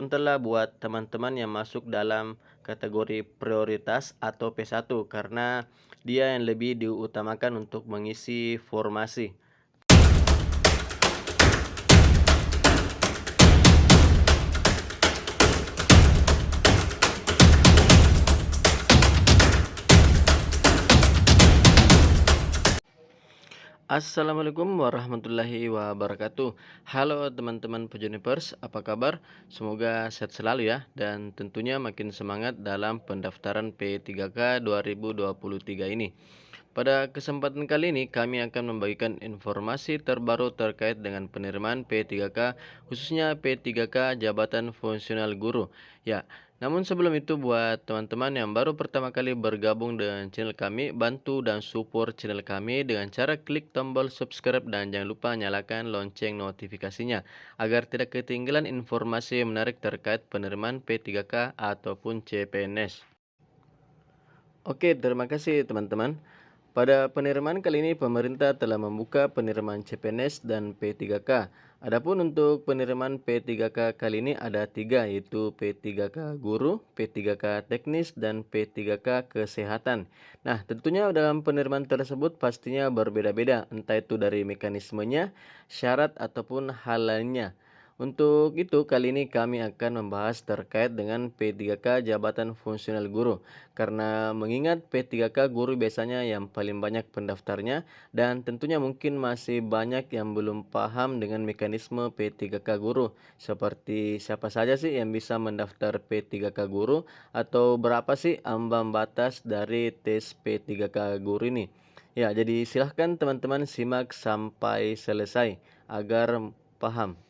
Telah buat teman-teman yang masuk dalam kategori prioritas atau P1 karena dia yang lebih diutamakan untuk mengisi formasi. Assalamualaikum warahmatullahi wabarakatuh. Halo teman-teman Pujonipers, apa kabar? Semoga sehat selalu ya, dan tentunya makin semangat dalam pendaftaran P3K 2023 ini. Pada kesempatan kali ini kami akan membagikan informasi terbaru terkait dengan penerimaan P3K, khususnya P3K Jabatan Fungsional Guru. Ya, namun sebelum itu buat teman-teman yang baru pertama kali bergabung dengan channel kami, bantu dan support channel kami dengan cara klik tombol subscribe dan jangan lupa nyalakan lonceng notifikasinya agar tidak ketinggalan informasi menarik terkait penerimaan P3K ataupun CPNS. Oke, terima kasih teman-teman. Pada penerimaan kali ini pemerintah telah membuka penerimaan CPNS dan P3K. Adapun untuk penerimaan P3K kali ini ada 3, yaitu P3K Guru, P3K Teknis, dan P3K Kesehatan. Nah, tentunya dalam penerimaan tersebut pastinya berbeda-beda, entah itu dari mekanismenya, syarat, ataupun hal lainnya. Untuk itu, kali ini kami akan membahas terkait dengan P3K Jabatan Fungsional Guru. Karena mengingat P3K Guru biasanya yang paling banyak pendaftarnya dan tentunya mungkin masih banyak yang belum paham dengan mekanisme P3K Guru. Seperti siapa saja sih yang bisa mendaftar P3K Guru atau berapa sih ambang batas dari tes P3K Guru ini. Ya, jadi silahkan teman-teman simak sampai selesai agar paham.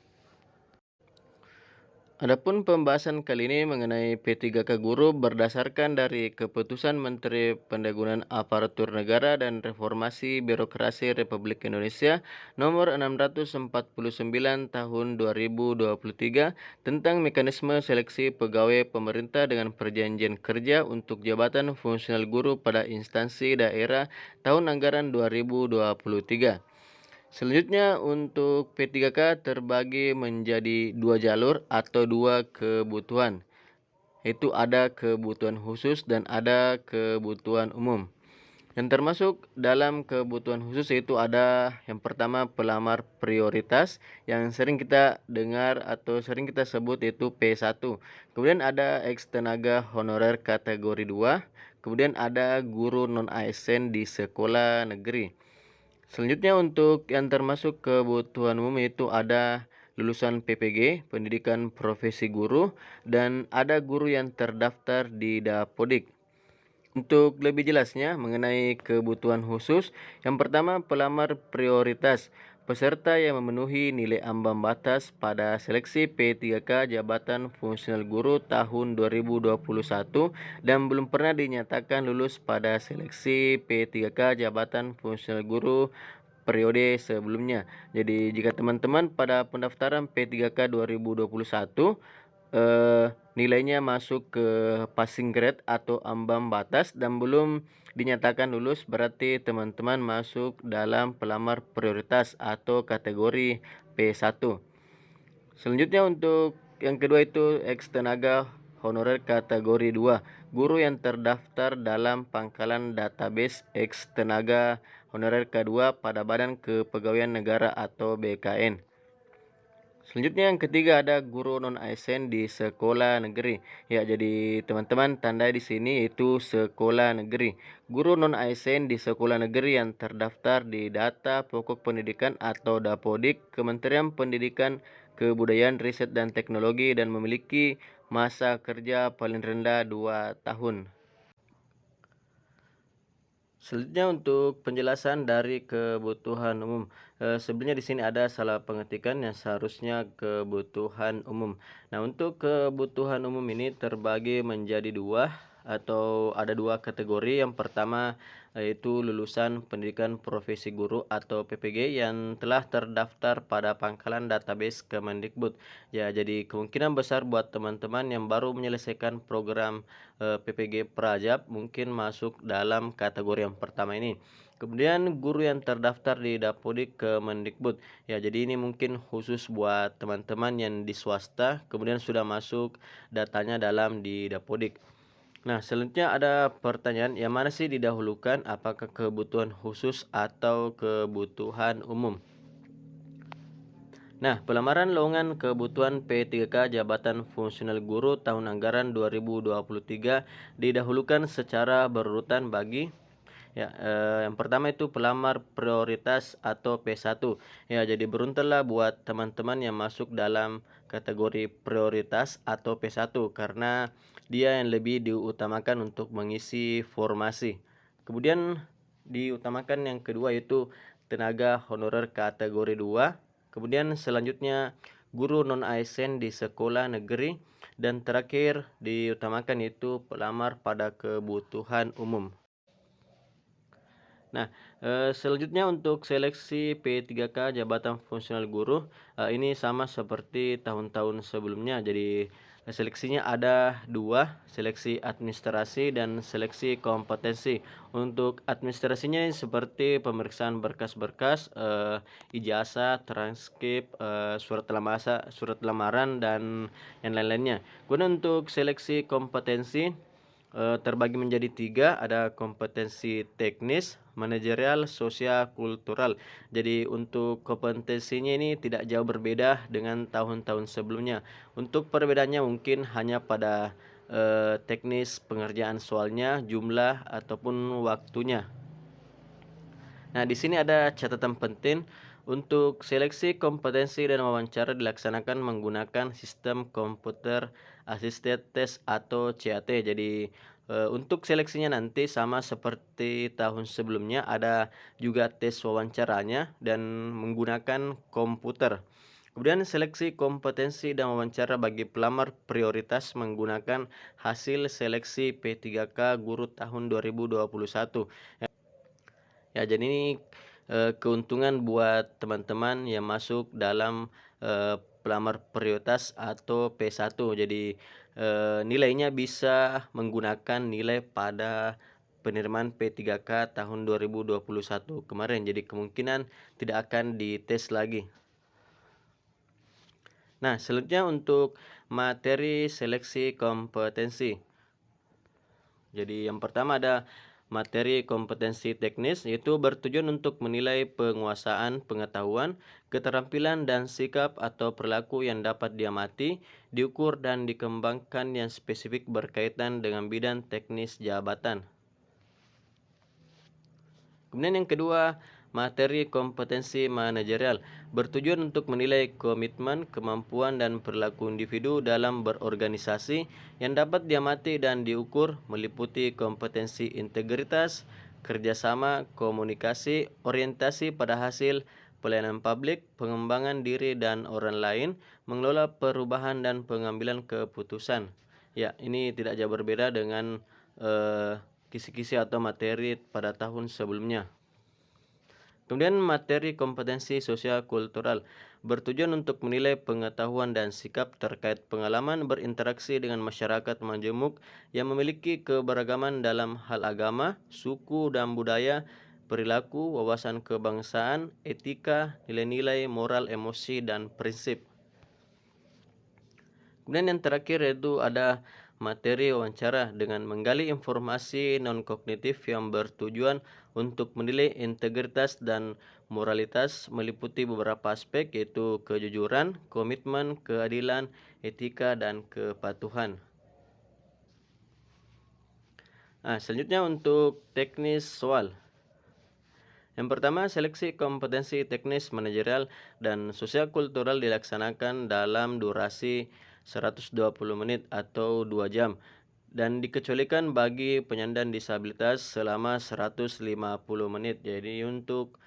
Adapun pembahasan kali ini mengenai P3K Guru berdasarkan dari Keputusan Menteri Pendagungan Aparatur Negara dan Reformasi Birokrasi Republik Indonesia Nomor 649 Tahun 2023 tentang mekanisme seleksi pegawai pemerintah dengan perjanjian kerja untuk jabatan fungsional guru pada instansi daerah tahun anggaran 2023. Selanjutnya untuk P3K terbagi menjadi 2 jalur atau 2 kebutuhan, yaitu ada kebutuhan khusus dan ada kebutuhan umum. Yang termasuk dalam kebutuhan khusus yaitu ada yang pertama pelamar prioritas yang sering kita dengar atau sering kita sebut yaitu P1. Kemudian ada ex tenaga honorer kategori 2, kemudian ada guru non ASN di sekolah negeri. Selanjutnya untuk yang termasuk kebutuhan umum itu ada lulusan PPG, pendidikan profesi guru, dan ada guru yang terdaftar di Dapodik. Untuk lebih jelasnya mengenai kebutuhan khusus, yang pertama pelamar prioritas. Peserta yang memenuhi nilai ambang batas pada seleksi P3K Jabatan Fungsional Guru tahun 2021 dan belum pernah dinyatakan lulus pada seleksi P3K Jabatan Fungsional Guru periode sebelumnya. Jadi jika teman-teman pada pendaftaran P3K 2021 nilainya masuk ke passing grade atau ambang batas dan belum dinyatakan lulus, berarti teman-teman masuk dalam pelamar prioritas atau kategori P1. Selanjutnya untuk yang kedua itu ex tenaga honorer kategori 2, guru yang terdaftar dalam pangkalan database ex tenaga honorer K2 pada Badan Kepegawaian Negara atau BKN. Selanjutnya yang ketiga ada guru non ASN di sekolah negeri. Ya, jadi teman-teman tandai di sini itu sekolah negeri. Guru non ASN di sekolah negeri yang terdaftar di Data Pokok Pendidikan atau Dapodik Kementerian Pendidikan, Kebudayaan, Riset dan Teknologi dan memiliki masa kerja paling rendah 2 tahun. Selanjutnya untuk penjelasan dari kebutuhan umum. Sebenarnya di sini ada salah pengetikan yang seharusnya kebutuhan umum. Nah, untuk kebutuhan umum ini terbagi menjadi 2. atau ada dua kategori. Yang pertama yaitu lulusan pendidikan profesi guru atau PPG yang telah terdaftar pada pangkalan database Kemendikbud. Ya, jadi kemungkinan besar buat teman-teman yang baru menyelesaikan program PPG Prajab mungkin masuk dalam kategori yang pertama ini. Kemudian guru yang terdaftar di Dapodik Kemendikbud. Ya, jadi ini mungkin khusus buat teman-teman yang di swasta kemudian sudah masuk datanya dalam di Dapodik. Nah, selanjutnya ada pertanyaan, yang mana sih didahulukan, apakah kebutuhan khusus atau kebutuhan umum? Nah, pelamaran lowongan kebutuhan P3K Jabatan Fungsional Guru tahun anggaran 2023 didahulukan secara berurutan bagi yang pertama itu pelamar prioritas atau P1. Ya, jadi beruntunlah buat teman-teman yang masuk dalam kategori prioritas atau P1 karena dia yang lebih diutamakan untuk mengisi formasi. Kemudian diutamakan yang kedua itu tenaga honorer kategori 2. Kemudian selanjutnya guru non-ASN di sekolah negeri, dan terakhir diutamakan itu pelamar pada kebutuhan umum. Nah, selanjutnya untuk seleksi P3K Jabatan Fungsional Guru, ini sama seperti tahun-tahun sebelumnya. Jadi seleksinya ada dua, seleksi administrasi dan seleksi kompetensi. Untuk administrasinya seperti pemeriksaan berkas-berkas, ijazah, transkrip, surat lamaran dan yang lain-lainnya. Kemudian untuk seleksi kompetensi terbagi menjadi tiga, ada kompetensi teknis, manajerial, sosial, kultural. Jadi untuk kompetensinya ini tidak jauh berbeda dengan tahun-tahun sebelumnya. Untuk perbedaannya mungkin hanya pada teknis pengerjaan soalnya, jumlah ataupun waktunya. Nah, di sini ada catatan penting. Untuk seleksi kompetensi dan wawancara dilaksanakan menggunakan sistem komputer assisted test atau CAT. Jadi untuk seleksinya nanti sama seperti tahun sebelumnya, ada juga tes wawancaranya dan menggunakan komputer. Kemudian seleksi kompetensi dan wawancara bagi pelamar prioritas menggunakan hasil seleksi P3K Guru tahun 2021. Ya, jadi ini keuntungan buat teman-teman yang masuk dalam pelamar prioritas atau P1. Jadi nilainya bisa menggunakan nilai pada penerimaan P3K tahun 2021 kemarin. Jadi kemungkinan tidak akan dites lagi. Nah, selanjutnya untuk materi seleksi kompetensi. Jadi yang pertama ada materi kompetensi teknis, yaitu bertujuan untuk menilai penguasaan pengetahuan, keterampilan dan sikap atau perilaku yang dapat diamati, diukur dan dikembangkan yang spesifik berkaitan dengan bidang teknis jabatan. Kemudian yang kedua, materi kompetensi manajerial bertujuan untuk menilai komitmen, kemampuan, dan perilaku individu dalam berorganisasi yang dapat diamati dan diukur, meliputi kompetensi integritas, kerjasama, komunikasi, orientasi pada hasil, pelayanan publik, pengembangan diri dan orang lain, mengelola perubahan dan pengambilan keputusan. Ya, ini tidak jauh berbeda dengan kisi-kisi atau materi pada tahun sebelumnya. Kemudian materi kompetensi sosial kultural bertujuan untuk menilai pengetahuan dan sikap terkait pengalaman berinteraksi dengan masyarakat majemuk yang memiliki keberagaman dalam hal agama, suku dan budaya, perilaku, wawasan kebangsaan, etika, nilai-nilai moral, emosi, dan prinsip. Kemudian yang terakhir yaitu ada materi wawancara dengan menggali informasi non-kognitif yang bertujuan untuk menilai integritas dan moralitas, meliputi beberapa aspek yaitu kejujuran, komitmen, keadilan, etika, dan kepatuhan. Nah, selanjutnya untuk teknis soal. Yang pertama, seleksi kompetensi teknis manajerial dan sosial kultural dilaksanakan dalam durasi 120 menit atau 2 jam dan dikecualikan bagi penyandang disabilitas selama 150 menit. Jadi untuk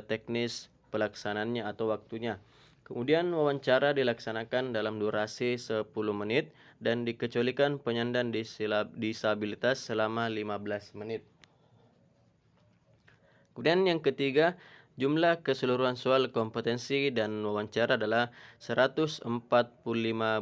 teknis pelaksanaannya atau waktunya. Kemudian wawancara dilaksanakan dalam durasi 10 menit dan dikecualikan penyandang disabilitas selama 15 menit. Kemudian yang ketiga, jumlah keseluruhan soal kompetensi dan wawancara adalah 145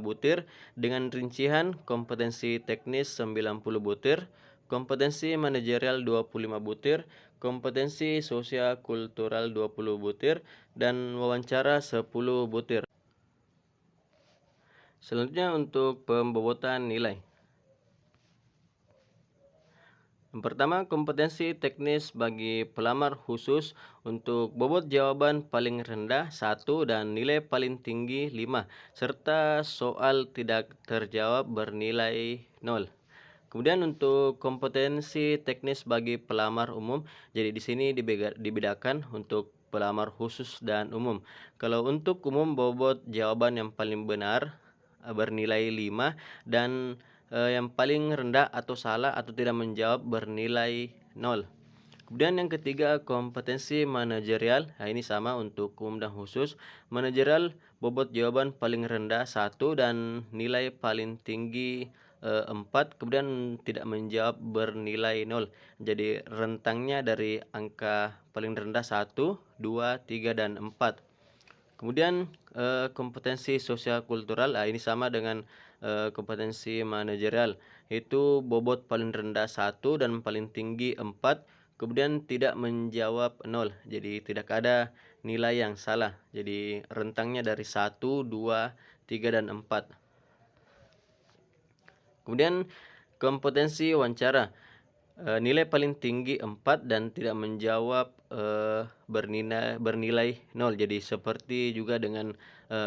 butir dengan rincian kompetensi teknis 90 butir, kompetensi manajerial 25 butir, kompetensi sosial kultural 20 butir, dan wawancara 10 butir. Selanjutnya untuk pembobotan nilai. Yang pertama, kompetensi teknis bagi pelamar khusus untuk bobot jawaban paling rendah 1 dan nilai paling tinggi 5, serta soal tidak terjawab bernilai 0. Kemudian untuk kompetensi teknis bagi pelamar umum, jadi di sini dibedakan untuk pelamar khusus dan umum. Kalau untuk umum, bobot jawaban yang paling benar bernilai 5 dan yang paling rendah atau salah atau tidak menjawab bernilai 0. Kemudian yang ketiga, kompetensi manajerial. Nah, ini sama untuk umum dan khusus. Manajerial, bobot jawaban paling rendah 1 dan nilai paling tinggi 4, kemudian tidak menjawab bernilai 0. Jadi rentangnya dari angka paling rendah 1, 2, 3, dan 4. Kemudian kompetensi sosial kultural, ini sama dengan kompetensi manajerial, yaitu bobot paling rendah 1 dan paling tinggi 4, kemudian tidak menjawab 0. Jadi tidak ada nilai yang salah. Jadi rentangnya dari 1, 2, 3, dan 4. Kemudian kompetensi wawancara, nilai paling tinggi 4 dan tidak menjawab bernilai 0. Jadi seperti juga dengan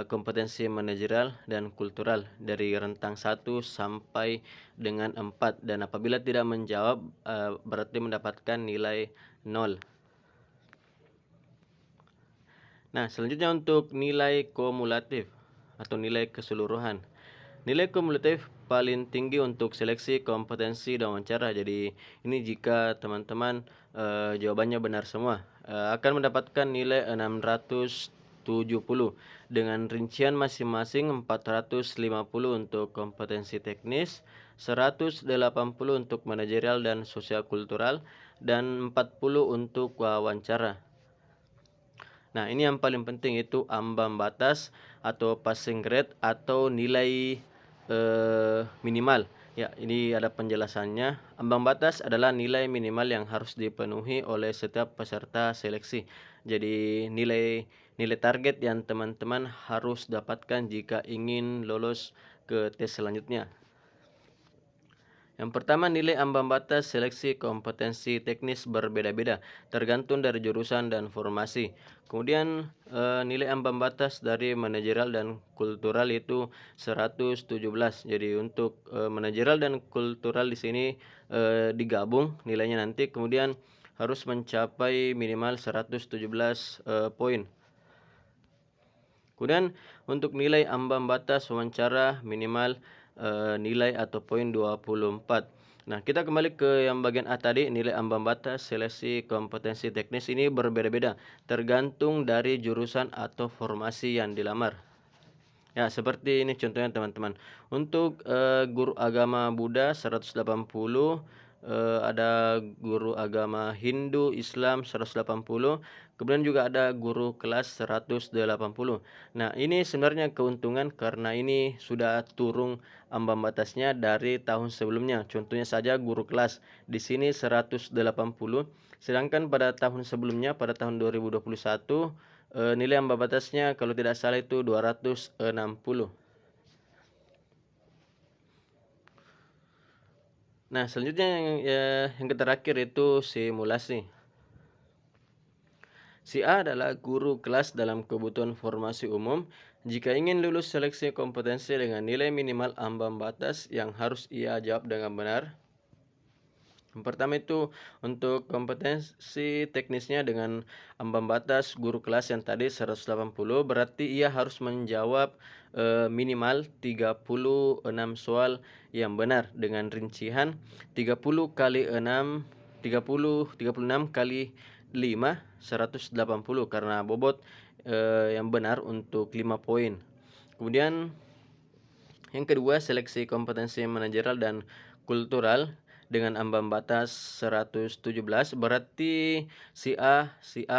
kompetensi manajerial dan kultural dari rentang 1 sampai dengan 4, dan apabila tidak menjawab berarti mendapatkan nilai 0. Nah, selanjutnya untuk nilai kumulatif atau nilai keseluruhan. Nilai kumulatif paling tinggi untuk seleksi kompetensi dan wawancara. Jadi ini jika teman-teman jawabannya benar semua, akan mendapatkan nilai 670 dengan rincian masing-masing 450 untuk kompetensi teknis, 180 untuk manajerial dan sosial kultural, dan 40 untuk wawancara. Nah, ini yang paling penting, itu ambang batas atau passing grade atau nilai minimal. Ya, ini ada penjelasannya. Ambang batas adalah nilai minimal yang harus dipenuhi oleh setiap peserta seleksi. Jadi nilai target yang teman-teman harus dapatkan jika ingin lolos ke tes selanjutnya. Yang pertama, nilai ambang batas seleksi kompetensi teknis berbeda-beda, tergantung dari jurusan dan formasi. Kemudian nilai ambang batas dari manajerial dan kultural itu 117. Jadi untuk manajerial dan kultural di sini digabung nilainya nanti, kemudian harus mencapai minimal 117 poin. Kemudian untuk nilai ambang batas wawancara minimal nilai atau poin 24. Nah, kita kembali ke yang bagian A tadi, nilai ambang batas seleksi kompetensi teknis ini berbeda-beda tergantung dari jurusan atau formasi yang dilamar. Ya, seperti ini contohnya teman-teman. Untuk guru agama Buddha 180, ada guru agama Hindu, Islam 180, kemudian juga ada guru kelas 180. Nah, ini sebenarnya keuntungan karena ini sudah turun ambang batasnya dari tahun sebelumnya. Contohnya saja guru kelas di sini 180, sedangkan pada tahun sebelumnya pada tahun 2021 nilai ambang batasnya kalau tidak salah itu 260. Nah, selanjutnya yang terakhir itu simulasi. Si A adalah guru kelas dalam kebutuhan formasi umum. Jika ingin lulus seleksi kompetensi dengan nilai minimal ambang batas yang harus ia jawab dengan benar. Yang pertama itu untuk kompetensi teknisnya dengan ambang batas guru kelas yang tadi 180, berarti ia harus menjawab minimal 36 soal yang benar dengan rincian 30 kali 6, 36 kali 5, 180 karena bobot yang benar untuk 5 poin. Kemudian yang kedua, seleksi kompetensi manajerial dan kultural dengan ambang batas 117, berarti si A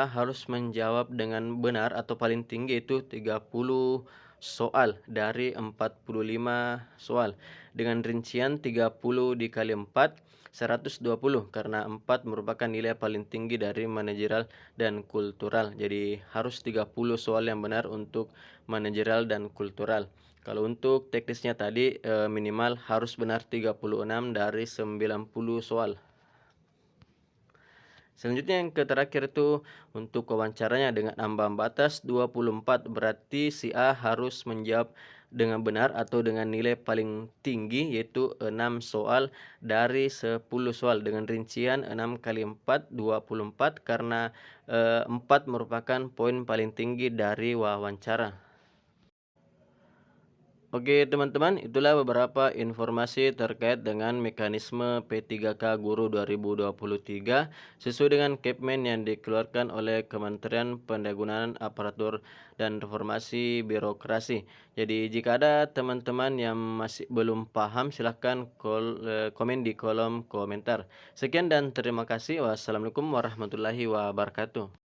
harus menjawab dengan benar atau paling tinggi itu 30 soal dari 45 soal dengan rincian 30 dikali 4, 120, karena 4 merupakan nilai paling tinggi dari manajerial dan kultural. Jadi harus 30 soal yang benar untuk manajerial dan kultural. Kalau untuk teknisnya tadi minimal harus benar 36 dari 90 soal. Selanjutnya yang terakhir itu untuk wawancaranya dengan ambang batas 24, berarti si A harus menjawab dengan benar atau dengan nilai paling tinggi yaitu 6 soal dari 10 soal dengan rincian 6 kali 4, 24, karena 4 merupakan poin paling tinggi dari wawancara. Oke teman-teman, itulah beberapa informasi terkait dengan mekanisme P3K Guru 2023 sesuai dengan Kepmen yang dikeluarkan oleh Kementerian Pendayagunaan Aparatur dan Reformasi Birokrasi. Jadi jika ada teman-teman yang masih belum paham, silahkan komen di kolom komentar. Sekian dan terima kasih. Wassalamualaikum warahmatullahi wabarakatuh.